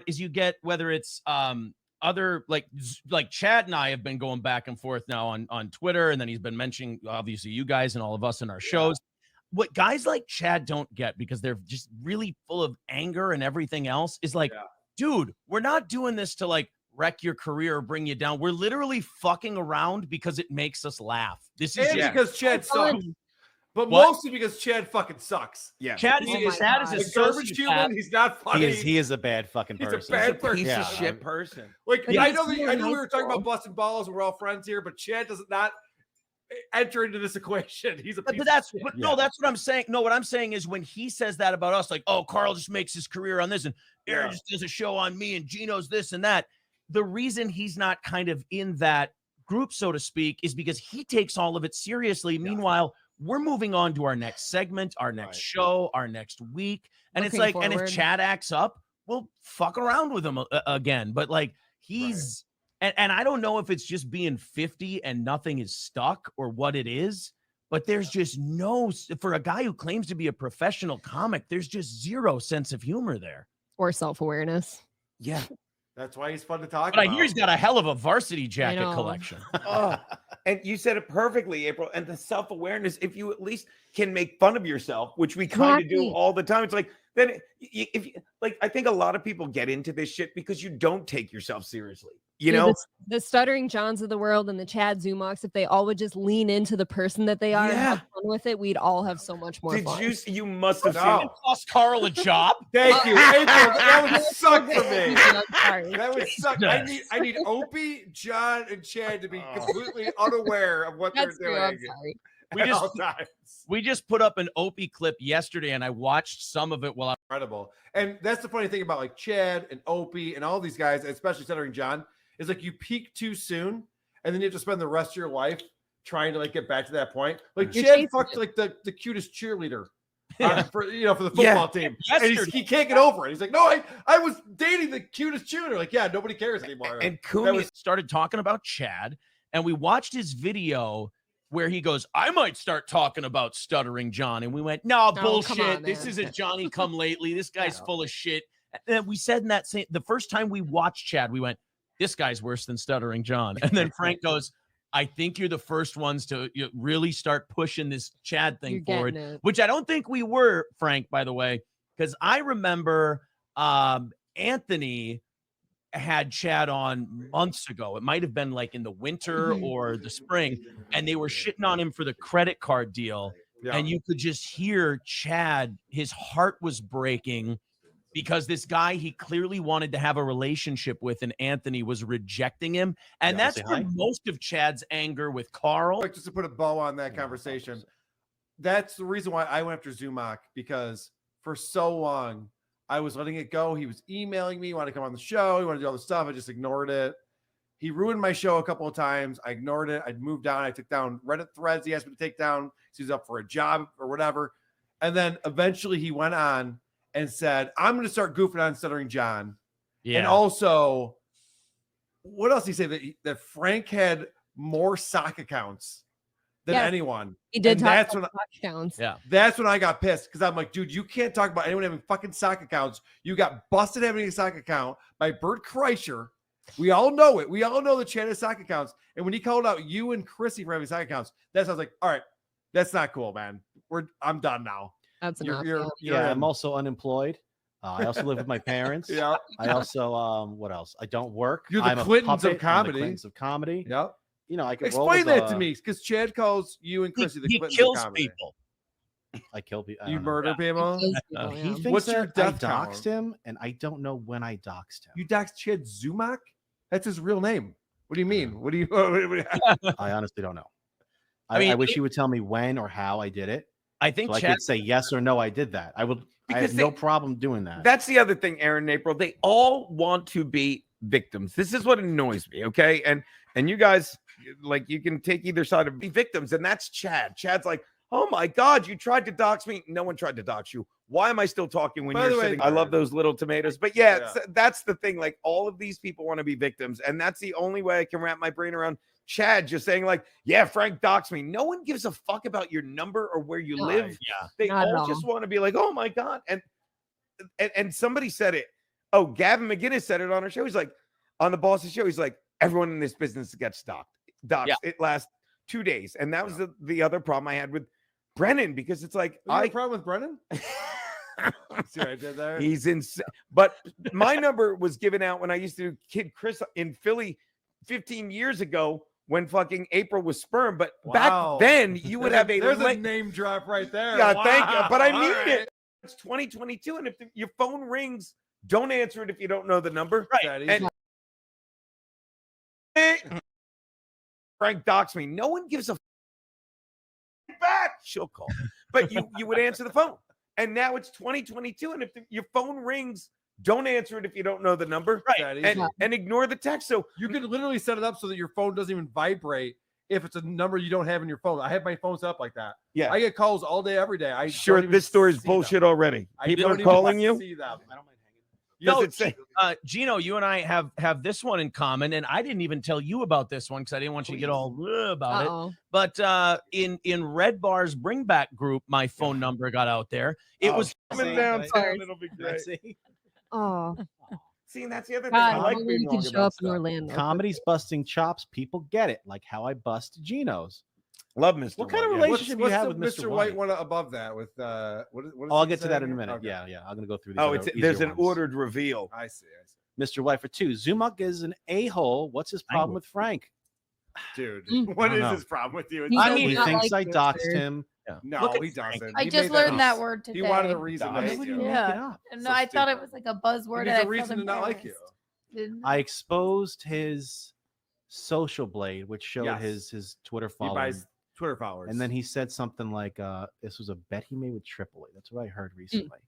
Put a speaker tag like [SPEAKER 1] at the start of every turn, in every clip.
[SPEAKER 1] is you get, whether it's other like Chad and I have been going back and forth now on Twitter, and then he's been mentioning obviously you guys and all of us in our shows. What guys like Chad don't get, because they're just really full of anger and everything else, is like, dude, we're not doing this to like wreck your career or bring you down. We're literally fucking around because it makes us laugh. This is
[SPEAKER 2] because Chad sucks. But mostly because Chad fucking sucks.
[SPEAKER 3] Yeah.
[SPEAKER 1] Chad is a
[SPEAKER 2] garbage human. He's not funny.
[SPEAKER 3] He is a bad fucking person.
[SPEAKER 2] He's a bad person.
[SPEAKER 4] Piece of shit person.
[SPEAKER 2] Like, I know we were talking about busting balls and we're all friends here, but Chad does not enter into this equation. He's a piece of shit.
[SPEAKER 1] No, that's what I'm saying. No, what I'm saying is when he says that about us, like, oh, Carl just makes his career on this and Aaron just does a show on me and Gino's this and that. The reason he's not kind of in that group, so to speak, is because he takes all of it seriously. Meanwhile, we're moving on to our next segment, our next show, our next week. And it's like, and if Chad acts up, we'll fuck around with him again. But like, he's, and I don't know if it's just being 50 and nothing is stuck or what it is, but there's just no, for a guy who claims to be a professional comic, there's just zero sense of humor there.
[SPEAKER 5] Or self-awareness.
[SPEAKER 1] Yeah.
[SPEAKER 2] That's why he's fun to talk
[SPEAKER 1] about.
[SPEAKER 2] But
[SPEAKER 1] I hear he's got a hell of a varsity jacket collection.
[SPEAKER 4] And you said it perfectly, April. And the self-awareness, if you at least can make fun of yourself, which we kind of do all the time. It's like, then if you, like, I think a lot of people get into this shit because you don't take yourself seriously. You know,
[SPEAKER 5] the Stuttering Johns of the world and the Chad Zumocks, if they all would just lean into the person that they are and have fun with it, we'd all have so much more fun.
[SPEAKER 4] You must have seen it.
[SPEAKER 1] Cost Carl a job.
[SPEAKER 2] Thank you, April. That would suck for me.
[SPEAKER 5] Sorry.
[SPEAKER 2] That would suck. I need Opie, John, and Chad to be completely unaware of what they're doing.
[SPEAKER 5] I'm sorry.
[SPEAKER 1] We just put up an Opie clip yesterday, and I watched some of it while I'm
[SPEAKER 2] incredible. And that's the funny thing about like Chad and Opie and all these guys, especially Stuttering John, is like you peak too soon, and then you have to spend the rest of your life trying to like get back to that point. Like Chad fucked like the cutest cheerleader for the football team, and he can't get over it. He's like, no, I was dating the cutest cheerleader. Like, yeah, nobody cares anymore.
[SPEAKER 1] And Cooney started talking about Chad, and we watched his video where he goes, I might start talking about Stuttering John. And we went, no, bullshit. This isn't Johnny come lately. This guy's full of shit. And we said in that same, the first time we watched Chad, we went, this guy's worse than Stuttering John. And then Frank goes, I think you're the first ones to really start pushing this Chad thing forward, which I don't think we were, Frank, by the way, because I remember Anthony had Chad on months ago. It might have been like in the winter or the spring, and they were shitting on him for the credit card deal. And you could just hear Chad, his heart was breaking because this guy he clearly wanted to have a relationship with, and Anthony was rejecting him. And that's where most of Chad's anger with Carl.
[SPEAKER 2] Just to put a bow on that conversation, that's the reason why I went after Zumock, because for so long I was letting it go. He was emailing me, he wanted to come on the show, he wanted to do all this stuff. I just ignored it. He ruined my show a couple of times. I ignored it. I'd moved down. I took down Reddit threads he asked me to take down. He was up for a job or whatever. And then eventually he went on and said, I'm going to start goofing on Stuttering John. Yeah. And also, what else did he say? That Frank had more sock accounts than anyone.
[SPEAKER 5] He did talk about sock accounts.
[SPEAKER 1] Yeah.
[SPEAKER 2] That's when I got pissed, because I'm like, dude, you can't talk about anyone having fucking sock accounts. You got busted having a sock account by Bert Kreischer. We all know it. We all know that Chad has sock accounts. And when he called out you and Chrissie for having sock accounts, that's, I was like, all right, that's not cool, man. I'm done now.
[SPEAKER 5] That's enough.
[SPEAKER 3] I'm also unemployed. I also live with my parents.
[SPEAKER 2] Yeah.
[SPEAKER 3] I also, what else? I don't work.
[SPEAKER 2] You're the Clintons of comedy.
[SPEAKER 3] Clintons of comedy.
[SPEAKER 2] Yep.
[SPEAKER 3] You know, I can
[SPEAKER 2] explain that to me, because Chad calls you and Chrissie the Clintons
[SPEAKER 1] kills
[SPEAKER 2] of comedy.
[SPEAKER 1] people.
[SPEAKER 3] I kill people.
[SPEAKER 2] You murder people?
[SPEAKER 3] He thinks that I doxed him, and I don't know when I doxed him.
[SPEAKER 2] You doxed Chad Zumock? That's his real name. What do you mean? What do you?
[SPEAKER 3] I honestly don't know. I wish he would tell me when or how I did it.
[SPEAKER 1] I think
[SPEAKER 3] so I could say yes or no, I did that. I have no problem doing that.
[SPEAKER 4] That's the other thing, Aaron and April. They all want to be victims. This is what annoys me, okay? And you guys, like, you can take either side of be victims, and that's Chad. Chad's like, oh my God, you tried to dox me. No one tried to dox you. Why am I still talking when you're sitting? I love those little tomatoes. But yeah, that's the thing. Like, all of these people want to be victims, and that's the only way I can wrap my brain around Chad just saying, like, yeah, Frank doxed me. No one gives a fuck about your number or where you live.
[SPEAKER 1] Yeah.
[SPEAKER 4] They all just want to be like, oh my God. And somebody said it. Oh, Gavin McGinnis said it on our show. He's like, on the Boston show, he's like, everyone in this business gets doxxed.
[SPEAKER 1] Yeah.
[SPEAKER 4] It lasts 2 days. And that was the other problem I had with Brennan, because it's like,
[SPEAKER 2] You have a problem with Brennan? See what I did there?
[SPEAKER 4] He's insane. But my number was given out when I used to kid Chris in Philly 15 years ago when fucking April was sperm. But back then, you would have
[SPEAKER 2] There's a name drop right there.
[SPEAKER 4] Yeah, thank you. But I
[SPEAKER 2] All
[SPEAKER 4] mean
[SPEAKER 2] right.
[SPEAKER 4] it. It's 2022, and if your phone rings, don't answer it if you don't know the number.
[SPEAKER 1] Right.
[SPEAKER 4] And Frank doxed me. No one gives a back. She'll call, but you would answer the phone. And now it's 2022, and if your phone rings, don't answer it if you don't know the number.
[SPEAKER 1] Right.
[SPEAKER 4] And ignore the text. So
[SPEAKER 2] you can literally set it up so that your phone doesn't even vibrate if it's a number you don't have in your phone. I have my phone set up like that.
[SPEAKER 4] Yeah.
[SPEAKER 2] I get calls all day, every day. I
[SPEAKER 4] sure,
[SPEAKER 2] don't even
[SPEAKER 4] this story is
[SPEAKER 2] see them.
[SPEAKER 4] bullshit already.
[SPEAKER 2] I
[SPEAKER 4] People
[SPEAKER 2] don't
[SPEAKER 4] are
[SPEAKER 2] even
[SPEAKER 4] calling you.
[SPEAKER 2] see them. I don't mind
[SPEAKER 4] Does
[SPEAKER 1] No,
[SPEAKER 4] it say?
[SPEAKER 1] Gino, you and I have this one in common, and I didn't even tell you about this one because I didn't want you to get all about it. But in Red Bar's Bring Back group, my phone number got out there. It was
[SPEAKER 4] coming downtown. It'll be great.
[SPEAKER 5] Oh,
[SPEAKER 4] See, and that's the other thing.
[SPEAKER 5] God,
[SPEAKER 4] I like
[SPEAKER 5] only
[SPEAKER 4] being
[SPEAKER 5] you can
[SPEAKER 4] wrong
[SPEAKER 5] show
[SPEAKER 4] about
[SPEAKER 5] up in
[SPEAKER 4] stuff.
[SPEAKER 5] Orlando.
[SPEAKER 3] Comedy's busting chops. People get it, like how I bust Geno's.
[SPEAKER 4] Love Mr.
[SPEAKER 3] What kind of
[SPEAKER 4] White,
[SPEAKER 3] relationship you have with
[SPEAKER 2] Mr.
[SPEAKER 3] Mr.
[SPEAKER 2] White
[SPEAKER 3] White?
[SPEAKER 2] one above that with what is
[SPEAKER 3] Oh, I'll
[SPEAKER 2] he
[SPEAKER 3] get to that in a
[SPEAKER 2] saying?
[SPEAKER 3] minute.
[SPEAKER 2] Okay.
[SPEAKER 3] Yeah. I'm gonna go through these.
[SPEAKER 4] Oh,
[SPEAKER 3] other
[SPEAKER 4] it's
[SPEAKER 3] easier
[SPEAKER 4] there's an
[SPEAKER 3] ones.
[SPEAKER 4] ordered reveal.
[SPEAKER 2] I see.
[SPEAKER 3] Mr. White for 2. Zumock is an a-hole. What's his problem with Frank?
[SPEAKER 2] Dude,
[SPEAKER 5] Mm.
[SPEAKER 2] what
[SPEAKER 3] I
[SPEAKER 2] is
[SPEAKER 3] don't know.
[SPEAKER 2] his problem with you?
[SPEAKER 5] He
[SPEAKER 3] I
[SPEAKER 5] does
[SPEAKER 3] mean, he
[SPEAKER 5] not
[SPEAKER 3] thinks
[SPEAKER 5] like
[SPEAKER 3] I
[SPEAKER 5] you,
[SPEAKER 3] doxed
[SPEAKER 5] sir.
[SPEAKER 3] him.
[SPEAKER 2] No,
[SPEAKER 1] Look at
[SPEAKER 2] he
[SPEAKER 1] Frank.
[SPEAKER 2] doesn't.
[SPEAKER 6] I
[SPEAKER 2] He
[SPEAKER 6] just
[SPEAKER 2] made that
[SPEAKER 6] learned that
[SPEAKER 2] up.
[SPEAKER 6] word today.
[SPEAKER 2] He wanted a reason to
[SPEAKER 3] Why
[SPEAKER 2] hate
[SPEAKER 3] would
[SPEAKER 2] you.
[SPEAKER 3] you make
[SPEAKER 6] Yeah.
[SPEAKER 3] it up?
[SPEAKER 6] And
[SPEAKER 2] So
[SPEAKER 6] I thought it
[SPEAKER 2] stupid.
[SPEAKER 6] was like a buzzword.
[SPEAKER 2] He
[SPEAKER 6] And
[SPEAKER 2] needs
[SPEAKER 6] I
[SPEAKER 2] a
[SPEAKER 6] felt
[SPEAKER 2] reason to not like you.
[SPEAKER 6] embarrassed. Didn't
[SPEAKER 3] I exposed his social blade, which showed
[SPEAKER 2] Yes.
[SPEAKER 3] his Twitter
[SPEAKER 2] He
[SPEAKER 3] following.
[SPEAKER 2] buys Twitter followers.
[SPEAKER 3] And then he said something like, this was a bet he made with Tripoli. That's what I heard recently.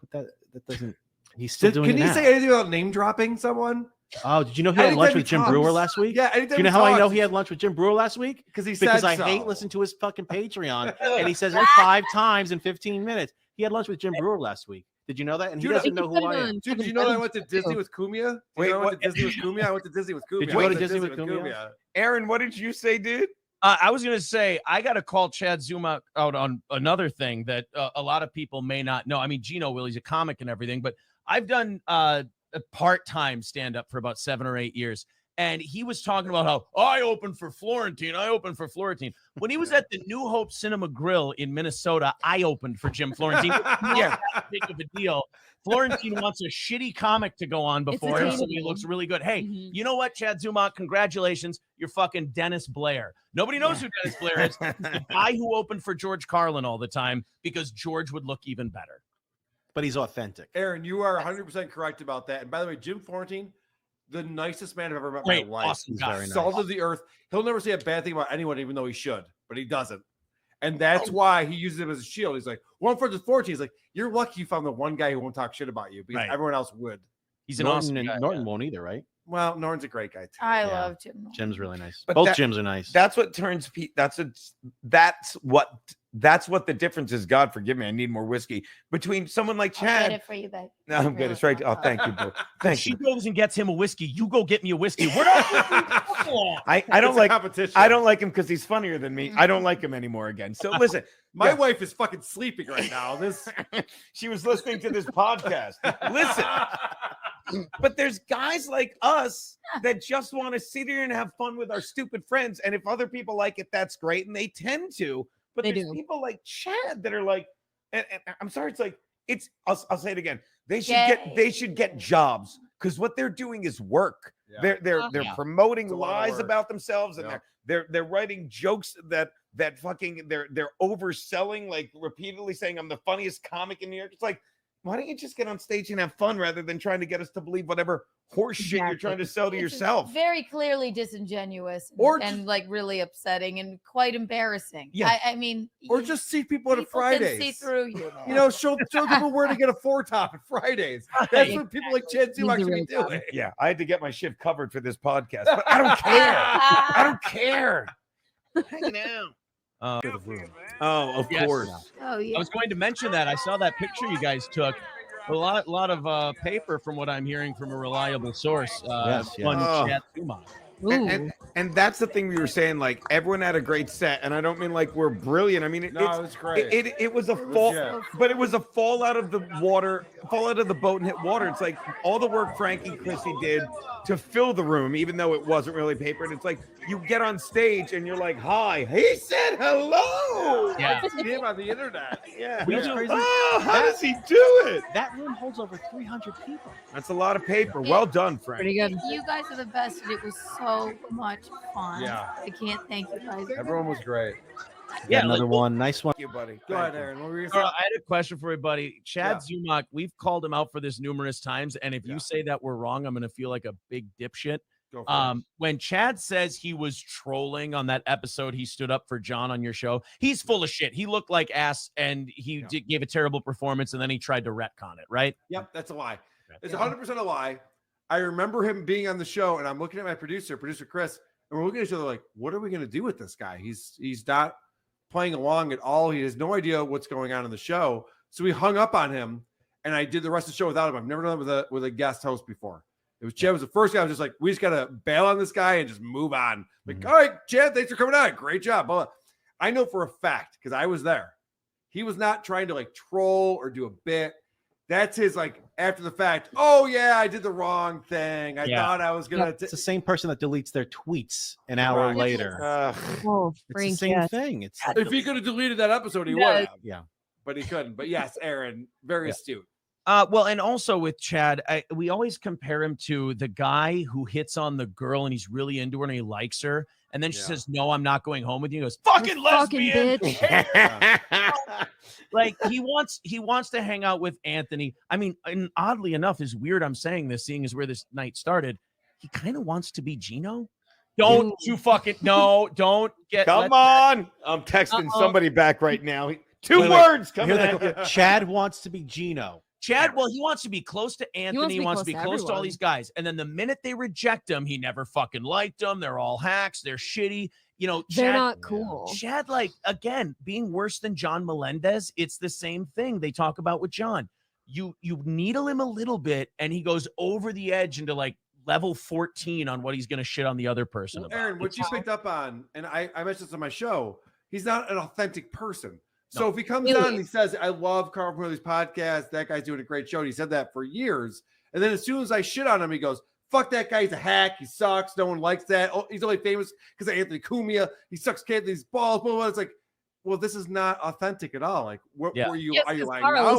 [SPEAKER 3] But that doesn't. He's still doing
[SPEAKER 2] Can
[SPEAKER 3] it
[SPEAKER 2] he
[SPEAKER 3] now.
[SPEAKER 2] say anything about name dropping someone?
[SPEAKER 3] Oh, did you know he had lunch with Jim Brewer last week?
[SPEAKER 2] Yeah,
[SPEAKER 3] Do you know how I know he had lunch with Jim Brewer last week?
[SPEAKER 2] Because he
[SPEAKER 3] Because
[SPEAKER 2] said
[SPEAKER 3] I
[SPEAKER 2] so.
[SPEAKER 3] hate listening to his fucking Patreon, and he says it 5 times in 15 minutes. He had lunch with Jim Brewer last week. Did you know that? And he
[SPEAKER 2] Dude,
[SPEAKER 3] doesn't know who I am.
[SPEAKER 2] Dude, did you know that I went to Disney with Kumia?
[SPEAKER 4] Wait,
[SPEAKER 2] I went
[SPEAKER 4] what?
[SPEAKER 2] to Disney with Kumia? I went to Disney with Kumia.
[SPEAKER 3] Did you
[SPEAKER 2] I
[SPEAKER 3] go
[SPEAKER 2] went
[SPEAKER 3] to Disney with Kumia?
[SPEAKER 4] Aaron, what did you say, dude?
[SPEAKER 1] I was going to say, I got to call Chad Zumock out on another thing that a lot of people may not know. I mean, Gino will, he's a comic and everything, but I've done a part-time stand-up for about 7 or 8 years. And he was talking about how I opened for Florentine. When he was at the New Hope Cinema Grill in Minnesota, I opened for Jim Florentine. Yeah, that big of a deal. Florentine wants a shitty comic to go on before him, so he looks really good. Hey, you know what, Chad Zumock? Congratulations. You're fucking Dennis Blair. Nobody knows who Dennis Blair is. He's the guy who opened for George Carlin all the time because George would look even better.
[SPEAKER 3] But he's authentic.
[SPEAKER 2] Aaron, you are 100% correct about that. And by the way, Jim Florentine, the nicest man I've ever met in my life.
[SPEAKER 1] Awesome guy.
[SPEAKER 3] Very nice.
[SPEAKER 2] Salt of the earth. He'll never say a bad thing about anyone, even though he should, but he doesn't. And that's why he uses him as a shield. He's like, one for the 14. He's like, you're lucky you found the one guy who won't talk shit about you because everyone else would.
[SPEAKER 1] He's an
[SPEAKER 3] Norton,
[SPEAKER 1] awesome
[SPEAKER 3] and
[SPEAKER 1] guy.
[SPEAKER 3] Norton won't either, right?
[SPEAKER 2] Well, Norton's a great guy too.
[SPEAKER 6] I
[SPEAKER 3] Yeah.
[SPEAKER 6] love Jim.
[SPEAKER 3] Jim's really nice.
[SPEAKER 4] But
[SPEAKER 3] Both
[SPEAKER 4] that-
[SPEAKER 3] Jims are nice.
[SPEAKER 4] That's what turns that's what the difference is. God forgive me, I need more whiskey. Between someone like
[SPEAKER 6] I'll get
[SPEAKER 4] Chad.
[SPEAKER 6] it for you, babe.
[SPEAKER 4] No, I'm good. It's right. Oh, thank you, bro. Thank
[SPEAKER 1] She
[SPEAKER 4] you.
[SPEAKER 1] goes and gets him a whiskey. You go get me a whiskey. We're not
[SPEAKER 4] I don't
[SPEAKER 2] It's a
[SPEAKER 4] like
[SPEAKER 2] competition.
[SPEAKER 4] I don't like him because he's funnier than me. I don't like him anymore again. So listen,
[SPEAKER 2] My wife is fucking sleeping right now. This
[SPEAKER 4] she was listening to this podcast. Listen, but there's guys like us that just want to sit here and have fun with our stupid friends. And if other people like it, that's great. And they tend to. But
[SPEAKER 5] They
[SPEAKER 4] there's
[SPEAKER 5] do.
[SPEAKER 4] people like Chad that are like, and I'm sorry, it's like I'll say it again. They should get jobs because what they're doing is work.
[SPEAKER 2] Yeah.
[SPEAKER 4] They're
[SPEAKER 1] Yeah.
[SPEAKER 4] promoting
[SPEAKER 2] It's a lot of
[SPEAKER 4] lies
[SPEAKER 2] work.
[SPEAKER 4] about themselves, and
[SPEAKER 2] Yeah.
[SPEAKER 4] they're writing jokes that fucking they're overselling, like repeatedly saying I'm the funniest comic in New York. It's like, why don't you just get on stage and have fun rather than trying to get us to believe whatever horse shit you're trying to sell to
[SPEAKER 6] It's
[SPEAKER 4] yourself?
[SPEAKER 6] Very clearly disingenuous
[SPEAKER 2] Or
[SPEAKER 6] and like really upsetting and quite embarrassing.
[SPEAKER 1] Yeah.
[SPEAKER 6] I mean,
[SPEAKER 2] or
[SPEAKER 6] you-
[SPEAKER 2] just see people at a
[SPEAKER 6] people
[SPEAKER 2] Fridays.
[SPEAKER 6] can see through you. Man.
[SPEAKER 2] You know, show people where to get a 4-top at Fridays. That's what people like Chad Zumock should be doing.
[SPEAKER 4] Yeah, I had to get my shift covered for this podcast, but I don't care. I don't care. Hanging out. Oh, of
[SPEAKER 1] Yes.
[SPEAKER 4] course.
[SPEAKER 6] Oh
[SPEAKER 1] I
[SPEAKER 6] yeah.
[SPEAKER 1] was going to mention that. I saw that picture you guys took. A lot of paper from what I'm hearing from a reliable source.
[SPEAKER 3] Yes, yes.
[SPEAKER 1] One
[SPEAKER 4] Oh.
[SPEAKER 1] Chad Zumock.
[SPEAKER 4] And that's the thing we were saying. Like everyone had a great set, and I don't mean like we're brilliant. I mean it
[SPEAKER 2] was great.
[SPEAKER 4] It was a fall, but it was a fall out of the water, fall out of the boat and hit water. It's like all the work Frankie and Chrissie did to fill the room, even though it wasn't really papered. It's like you get on stage and you're like, "Hi." He said hello.
[SPEAKER 1] Yeah.
[SPEAKER 2] I see him on the internet.
[SPEAKER 4] Yeah.
[SPEAKER 3] You know what's crazy?
[SPEAKER 4] Oh, how does he do it?
[SPEAKER 3] That room holds over 300 people.
[SPEAKER 4] That's a lot of paper. Well done, Frank.
[SPEAKER 5] Pretty good.
[SPEAKER 6] You guys are the best, and it was so much fun.
[SPEAKER 2] Yeah.
[SPEAKER 6] I can't thank you guys.
[SPEAKER 2] Everyone was great.
[SPEAKER 1] Yeah,
[SPEAKER 3] Another one. Nice one.
[SPEAKER 4] Thank you, buddy.
[SPEAKER 2] Go
[SPEAKER 4] Thank
[SPEAKER 2] ahead,
[SPEAKER 4] you.
[SPEAKER 2] Aaron. What were you
[SPEAKER 1] Carl,
[SPEAKER 2] saying?
[SPEAKER 1] I had a question for everybody. Chad Zumock, we've called him out for this numerous times, and if you say that we're wrong, I'm going to feel like a big dipshit.
[SPEAKER 2] Go for it.
[SPEAKER 1] When Chad says he was trolling on that episode, he stood up for John on your show. He's full of shit. He looked like ass, and he gave a terrible performance, and then he tried to retcon it, right?
[SPEAKER 2] Yep, that's a lie. It's 100% a lie. I remember him being on the show, and I'm looking at my producer Chris, and we're looking at each other like, what are we going to do with this guy? He's not playing along at all. He has no idea what's going on in the show. So we hung up on him, and I did the rest of the show without him. I've never done it with a guest host before. It was Chad was the first guy. I was just like, we just got to bail on this guy and just move on. Like, all right, Chad, thanks for coming on. Great job. But I know for a fact, because I was there, he was not trying to like troll or do a bit. That's his like after the fact. Oh yeah, I did the wrong thing. I thought I was gonna.
[SPEAKER 3] It's the same person that deletes their tweets an hour later.
[SPEAKER 5] Oh,
[SPEAKER 3] It's
[SPEAKER 5] Frank,
[SPEAKER 3] the same
[SPEAKER 5] yes.
[SPEAKER 3] thing. It's
[SPEAKER 2] If he could have deleted that episode, he would have.
[SPEAKER 3] yeah.
[SPEAKER 2] But he couldn't. But yes, Aaron, very astute.
[SPEAKER 1] Well, and also with Chad, we always compare him to the guy who hits on the girl and he's really into her and he likes her. And then she says, "No, I'm not going home with you." He goes, "Fucking lesbian." Like he wants to hang out with Anthony. I mean, and oddly enough, is weird I'm saying this, seeing as where this night started. He kind of wants to be Gino. Don't you fucking don't get.
[SPEAKER 4] Come on. I'm texting somebody back right now. Two words coming at you.
[SPEAKER 3] Chad wants to be Gino.
[SPEAKER 1] Chad, well, he wants to be close to Anthony. He wants to be close to all
[SPEAKER 5] everyone.
[SPEAKER 1] these guys. And then the minute they reject him, he never fucking liked them. They're all hacks. They're shitty. You know,
[SPEAKER 5] They're
[SPEAKER 1] Chad,
[SPEAKER 5] not cool.
[SPEAKER 1] Chad, like, again, being worse than John Melendez, it's the same thing they talk about with John. You needle him a little bit, and he goes over the edge into like level 14 on what he's going to shit on the other person about.
[SPEAKER 2] Aaron, what you picked up on, and I mentioned this on my show, he's not an authentic person. So if he comes on and he says, "I love Carl Perley's podcast, that guy's doing a great show," and he said that for years, and then as soon as I shit on him, he goes, "Fuck that guy, he's a hack, he sucks, no one likes that. Oh, he's only famous because of Anthony Cumia, he sucks Anthony's balls, blah, blah, blah." It's like, well, this is not authentic at all. Like, what were you?
[SPEAKER 5] Yes,
[SPEAKER 2] are you
[SPEAKER 5] 'cause
[SPEAKER 2] lying
[SPEAKER 5] Carl,
[SPEAKER 2] now?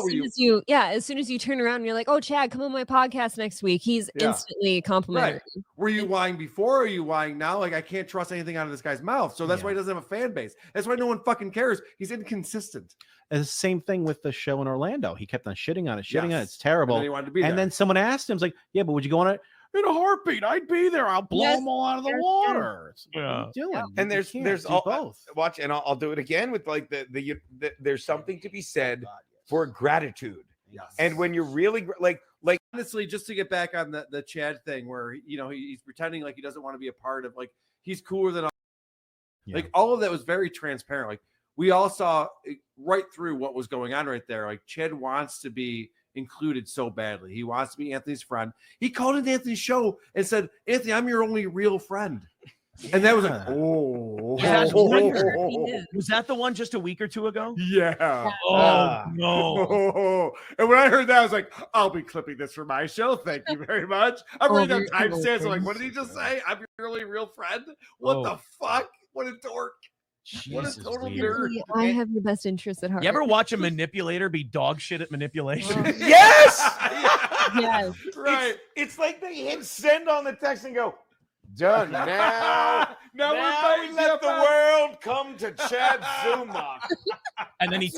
[SPEAKER 5] as soon as you turn around and you're like, "Oh, Chad, come on my podcast next week," he's instantly complimenting.
[SPEAKER 2] Right. Were you lying before? Or are you lying now? Like, I can't trust anything out of this guy's mouth. So that's why he doesn't have a fan base. That's why no one fucking cares. He's inconsistent.
[SPEAKER 3] And the same thing with the show in Orlando. He kept on shitting on it. It's terrible.
[SPEAKER 2] And then he wanted to be there.
[SPEAKER 3] Then someone asked him, "It's like, yeah, but would you go on it?" "In a heartbeat, I'd be there. I'll blow them all out of the water." It's like, what are you doing?
[SPEAKER 4] And
[SPEAKER 3] You
[SPEAKER 4] there's
[SPEAKER 3] can't do
[SPEAKER 4] all,
[SPEAKER 3] both.
[SPEAKER 4] watch, and I'll do it again with like the there's something to be said for gratitude.
[SPEAKER 2] Yes.
[SPEAKER 4] And when you're really like
[SPEAKER 2] honestly, just to get back on the Chad thing where, you know, he's pretending like he doesn't want to be a part of, like, he's cooler than all. Like, all of that was very transparent. Like, we all saw right through what was going on right there. Like, Chad wants to be included so badly. He wants to be Anthony's friend. He called into Anthony's show and said, "Anthony, I'm your only real friend." And that was like,
[SPEAKER 1] Was that the one just a week or two ago?
[SPEAKER 2] Yeah.
[SPEAKER 1] Oh, no.
[SPEAKER 2] And when I heard that, I was like, I'll be clipping this for my show. Thank you very much. I'm reading down timestamps. I'm like, what did he just say? "I'm your only real friend." What the fuck? What a dork. What a total nerd.
[SPEAKER 5] I have your best interests at heart.
[SPEAKER 1] You ever watch a manipulator be dog shit at manipulation?
[SPEAKER 4] yes,
[SPEAKER 5] Yes.
[SPEAKER 2] Right.
[SPEAKER 4] it's like they hit send on the text and go, "Done now."
[SPEAKER 2] Now
[SPEAKER 4] Now we let the world come to Chad Zumock.
[SPEAKER 1] And then he